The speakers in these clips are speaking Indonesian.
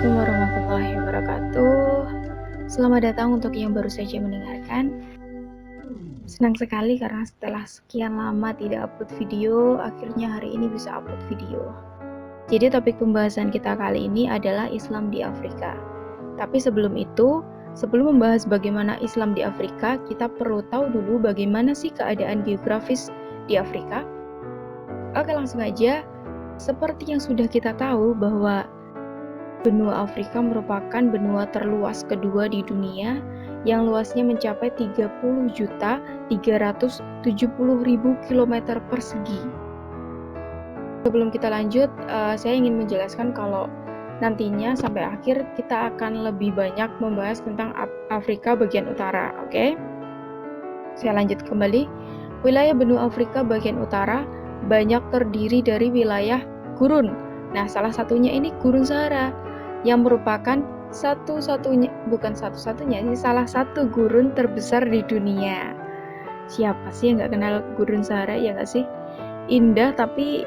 Assalamualaikum warahmatullahi wabarakatuh. Selamat datang untuk yang baru saja mendengarkan. Senang sekali karena setelah sekian lama tidak upload video, akhirnya hari ini bisa upload video. Jadi topik pembahasan kita kali ini adalah Islam di Afrika. Tapi sebelum itu, sebelum membahas bagaimana Islam di Afrika, kita perlu tahu dulu bagaimana sih keadaan geografis di Afrika. Oke, langsung aja. Seperti yang sudah kita tahu bahwa benua Afrika merupakan benua terluas kedua di dunia yang luasnya mencapai 30.370.000 km persegi. Sebelum kita lanjut, saya ingin menjelaskan kalau nantinya sampai akhir kita akan lebih banyak membahas tentang Afrika bagian utara, oke? Saya lanjut kembali. Wilayah benua Afrika bagian utara banyak terdiri dari wilayah gurun. Nah, salah satunya ini Gurun Sahara, yang merupakan salah satu gurun terbesar di dunia. Siapa sih yang gak kenal Gurun Sahara, ya gak sih? Indah tapi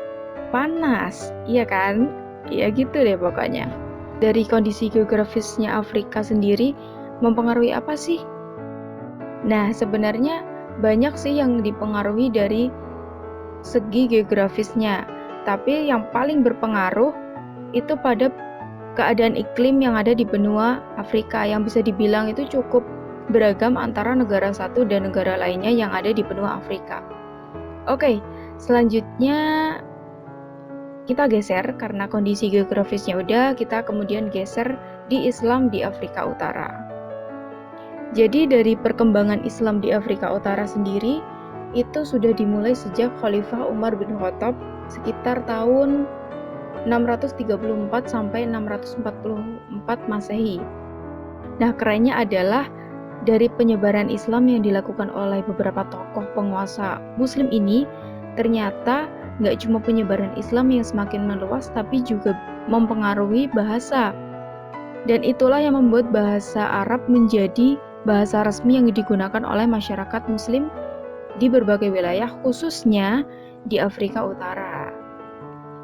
panas, iya kan? Ya gitu deh pokoknya. Dari kondisi geografisnya Afrika sendiri mempengaruhi apa sih? Nah, sebenarnya banyak sih yang dipengaruhi dari segi geografisnya, tapi yang paling berpengaruh itu pada keadaan iklim yang ada di benua Afrika yang bisa dibilang itu cukup beragam antara negara satu dan negara lainnya yang ada di benua Afrika. Oke, selanjutnya kita geser karena kondisi geografisnya udah, kita kemudian geser di Islam di Afrika Utara. Jadi dari perkembangan Islam di Afrika Utara sendiri itu sudah dimulai sejak Khalifah Umar bin Khattab sekitar tahun 634 sampai 644 Masehi. Nah, kerennya adalah dari penyebaran Islam yang dilakukan oleh beberapa tokoh penguasa Muslim ini, ternyata nggak cuma penyebaran Islam yang semakin meluas, tapi juga mempengaruhi bahasa. Dan itulah yang membuat bahasa Arab menjadi bahasa resmi yang digunakan oleh masyarakat Muslim di berbagai wilayah, khususnya di Afrika Utara.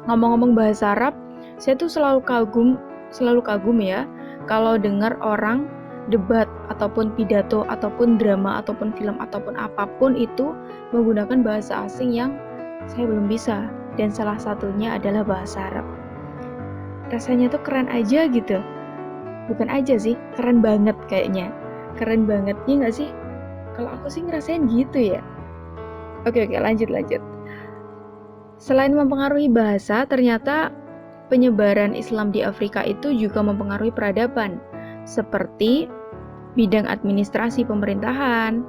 Ngomong-ngomong bahasa Arab, saya tuh selalu kagum ya kalau dengar orang debat ataupun pidato ataupun drama ataupun film ataupun apapun itu menggunakan bahasa asing yang saya belum bisa, dan salah satunya adalah bahasa Arab. Rasanya tuh keren aja gitu. Bukan aja sih, keren banget kayaknya. Keren banget, ya nggak sih? Kalau aku sih ngerasain gitu ya. Oke, lanjut. Selain mempengaruhi bahasa, ternyata penyebaran Islam di Afrika itu juga mempengaruhi peradaban, seperti bidang administrasi pemerintahan,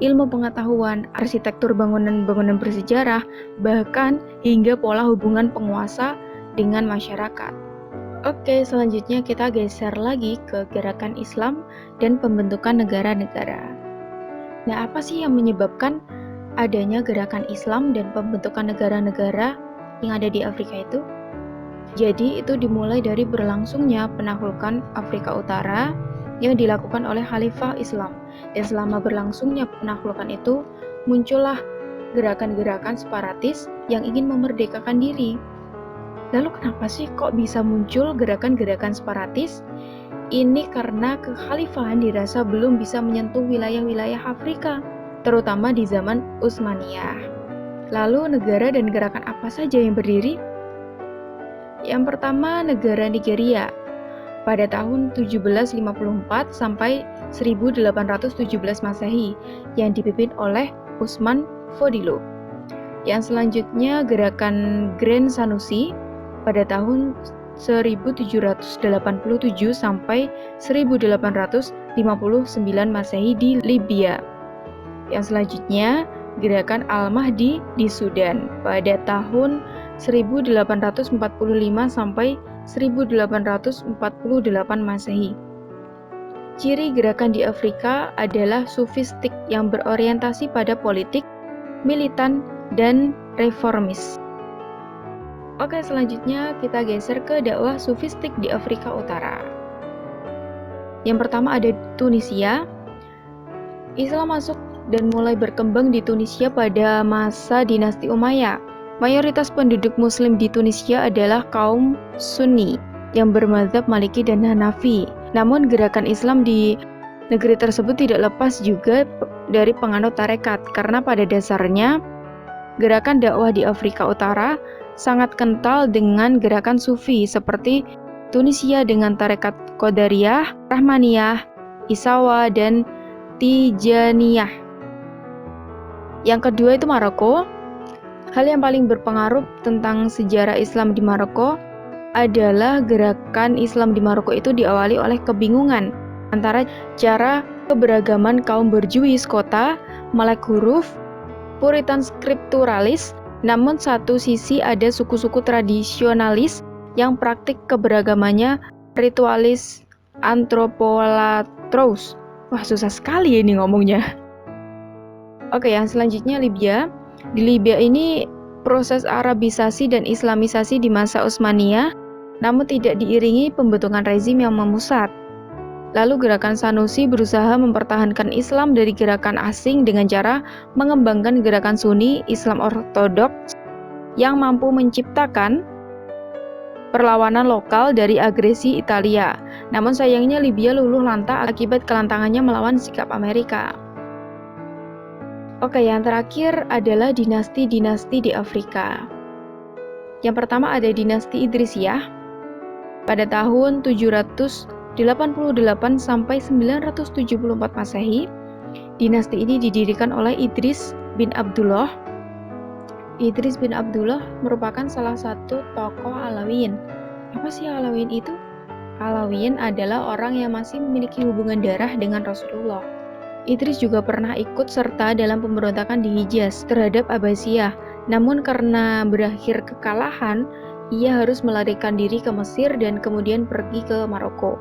ilmu pengetahuan, arsitektur bangunan-bangunan bersejarah, bahkan hingga pola hubungan penguasa dengan masyarakat. Oke, selanjutnya kita geser lagi ke gerakan Islam dan pembentukan negara-negara. Nah, apa sih yang menyebabkan adanya gerakan Islam dan pembentukan negara-negara yang ada di Afrika itu? Jadi itu dimulai dari berlangsungnya penaklukan Afrika Utara yang dilakukan oleh Khalifah Islam, dan selama berlangsungnya penaklukan itu muncullah gerakan-gerakan separatis yang ingin memerdekakan diri. Lalu kenapa sih kok bisa muncul gerakan-gerakan separatis? Ini karena kekhalifahan dirasa belum bisa menyentuh wilayah-wilayah Afrika, terutama di zaman Utsmaniyah. Lalu negara dan gerakan apa saja yang berdiri? Yang pertama, negara Nigeria pada tahun 1754 sampai 1817 Masehi yang dipimpin oleh Usman Fodilo. Yang selanjutnya, gerakan Grand Sanusi pada tahun 1787 sampai 1859 Masehi di Libya. Yang selanjutnya, gerakan Al-Mahdi di Sudan pada tahun 1845 sampai 1848 Masehi. Ciri gerakan di Afrika adalah sufistik yang berorientasi pada politik, militan, dan reformis. Oke, selanjutnya kita geser ke dakwah sufistik di Afrika Utara. Yang pertama ada Tunisia. Islam masuk dan mulai berkembang di Tunisia pada masa dinasti Umayyah. Mayoritas penduduk Muslim di Tunisia adalah kaum Sunni. yang bermadzhab Maliki dan Hanafi. Namun gerakan Islam di negeri tersebut tidak lepas juga dari penganut tarekat, karena pada dasarnya gerakan dakwah di Afrika Utara sangat kental dengan gerakan Sufi seperti Tunisia dengan tarekat Qadariyah, Rahmaniyah, Isawa, dan Tijaniyah. Yang kedua itu Maroko. Hal yang paling berpengaruh tentang sejarah Islam di Maroko adalah gerakan Islam di Maroko itu diawali oleh kebingungan antara cara keberagaman kaum berjuis kota, melek huruf, Puritan skripturalis, namun satu sisi ada suku-suku tradisionalis yang praktik keberagamannya ritualis anthropolatros. Wah, susah sekali ini ngomongnya. Oke, yang selanjutnya Libya. Di Libya ini proses Arabisasi dan Islamisasi di masa Utsmaniyah, namun tidak diiringi pembentukan rezim yang memusat. Lalu gerakan Sanusi berusaha mempertahankan Islam dari gerakan asing dengan cara mengembangkan gerakan Sunni Islam Ortodoks yang mampu menciptakan perlawanan lokal dari agresi Italia. Namun sayangnya Libya luluh lantak akibat kelantangannya melawan sikap Amerika. Oke, yang terakhir adalah dinasti-dinasti di Afrika. Yang pertama ada dinasti Idrisiyah pada tahun 788 sampai 974 Masehi. Dinasti ini didirikan oleh Idris bin Abdullah. Idris bin Abdullah merupakan salah satu tokoh Alawiyin. Apa sih Alawiyin itu? Alawiyin adalah orang yang masih memiliki hubungan darah dengan Rasulullah. Idris juga pernah ikut serta dalam pemberontakan di Hijaz terhadap Abbasiyah. Namun karena berakhir kekalahan, ia harus melarikan diri ke Mesir dan kemudian pergi ke Maroko.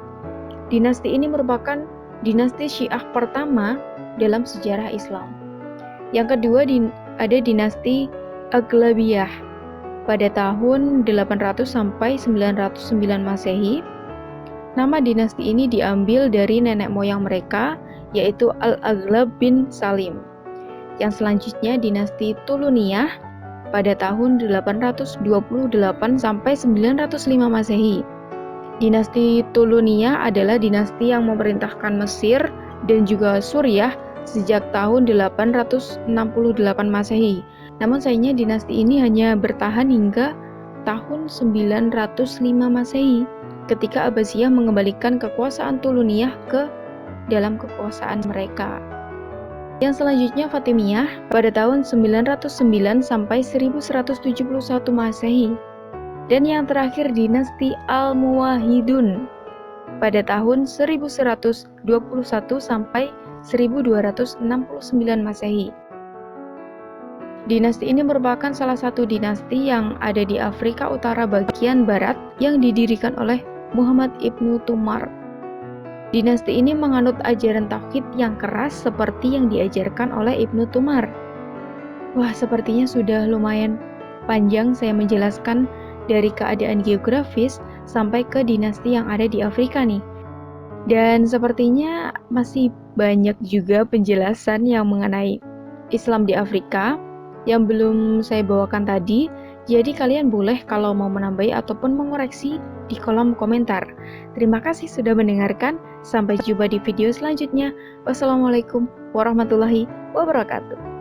Dinasti ini merupakan dinasti Syiah pertama dalam sejarah Islam. Yang kedua ada dinasti Aghlabiyah pada tahun 800 sampai 909 Masehi. Nama dinasti ini diambil dari nenek moyang mereka, yaitu Al-Aghlab bin Salim. Yang selanjutnya dinasti Tuluniyah pada tahun 828 sampai 905 Masehi. Dinasti Tuluniyah adalah dinasti yang memerintahkan Mesir dan juga Suriah sejak tahun 868 Masehi. Namun sayangnya dinasti ini hanya bertahan hingga tahun 905 Masehi ketika Abbasiyah mengembalikan kekuasaan Tuluniyah ke dalam kekuasaan mereka. Yang selanjutnya Fatimiyah pada tahun 909 sampai 1171 Masehi. Dan yang terakhir dinasti Al-Muwahhidun pada tahun 1121 sampai 1269 Masehi. Dinasti ini merupakan salah satu dinasti yang ada di Afrika Utara bagian barat yang didirikan oleh Muhammad ibnu Tumar. Dinasti ini menganut ajaran tauhid yang keras seperti yang diajarkan oleh Ibnu Tumar. Wah, sepertinya sudah lumayan panjang saya menjelaskan dari keadaan geografis sampai ke dinasti yang ada di Afrika nih. Dan sepertinya masih banyak juga penjelasan yang mengenai Islam di Afrika yang belum saya bawakan tadi. Jadi kalian boleh kalau mau menambahi ataupun mengoreksi di kolom komentar. Terima kasih sudah mendengarkan. Sampai jumpa di video selanjutnya. Wassalamualaikum warahmatullahi wabarakatuh.